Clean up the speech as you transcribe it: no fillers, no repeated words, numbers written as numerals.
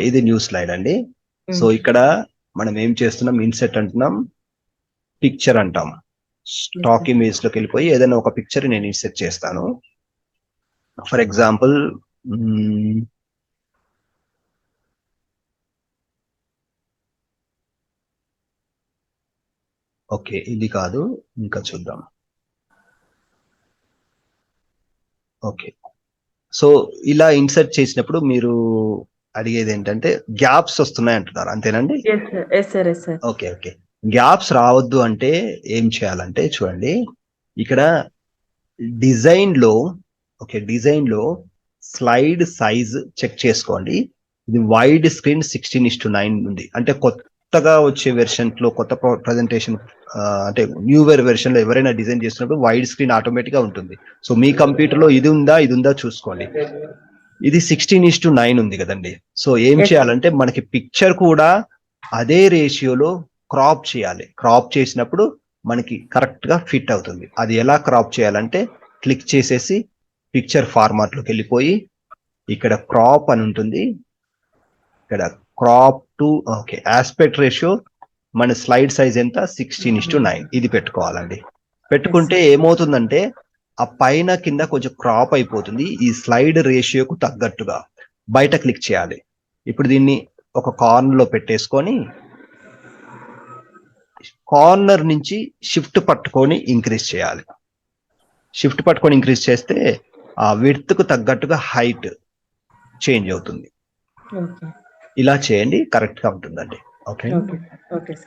ఇది new slide అండి. So ఇక్కడ మనం ఏం చేస్తున్నాం, ఇన్సెట్ అంటున్నాం, పిక్చర్ అంటాం. స్టాక్ ఇమేజ్ లోకి వెళ్ళిపోయి ఏదైనా ఒక పిక్చర్ నేను ఇన్సెట్ చేస్తాను. ఫర్ ఎగ్జాంపుల్ ఓకే, ఇది కాదు, ఇంకా చూద్దాం. ఓకే, సో ఇలా ఇన్సర్ట్ చేసినప్పుడు మీరు అడిగేది ఏంటంటే గ్యాప్స్ వస్తున్నాయి అంటున్నారు, అంతేనండి? ఓకే ఓకే, గ్యాప్స్ రావద్దు అంటే ఏం చేయాలంటే చూడండి, ఇక్కడ డిజైన్ లో స్లైడ్ సైజ్ చెక్ చేసుకోండి. ఇది వైడ్ స్క్రీన్ 16:9 ఉంది. అంటే కొత్తగా వచ్చే వెర్షన్ లో, కొత్త ప్రజెంటేషన్ అంటే న్యూ వెర్షన్ లో ఎవరైనా డిజైన్ చేసినప్పుడు వైడ్ స్క్రీన్ ఆటోమేటిక్ గా ఉంటుంది. సో మీ కంప్యూటర్ లో ఇది ఉందా చూసుకోండి. ఇది 16:9 ఉంది కదండి. సో ఏం చేయాలంటే మనకి పిక్చర్ కూడా అదే రేషియోలో క్రాప్ చేయాలి. క్రాప్ చేసినప్పుడు మనకి కరెక్ట్ గా ఫిట్ అవుతుంది. అది ఎలా క్రాప్ చేయాలంటే క్లిక్ చేసేసి పిక్చర్ ఫార్మాట్ లోకి వెళ్ళిపోయి ఇక్కడ క్రాప్ అని ఉంటుంది. ఇక్కడ క్రాప్ టు ఆస్పెక్ట్ రేషియో మన స్లైడ్ సైజ్ ఎంత, 16:9 ఇది పెట్టుకోవాలండి. పెట్టుకుంటే ఏమవుతుందంటే ఆ పైన కింద కొంచెం క్రాప్ అయిపోతుంది. ఈ స్లైడ్ రేషియోకు తగ్గట్టుగా బయట క్లిక్ చేయాలి. ఇప్పుడు దీన్ని ఒక కార్నర్ లో పెట్టేసుకొని కార్నర్ నుంచి షిఫ్ట్ పట్టుకొని ఇంక్రీజ్ చేయాలి. షిఫ్ట్ పట్టుకొని ఇంక్రీజ్ చేస్తే ఆ విడ్త్ కు తగ్గట్టుగా హైట్ చేంజ్ అవుతుంది. ఇలా చేయండి, కరెక్ట్ గా ఉంటుందండి. ఓకే.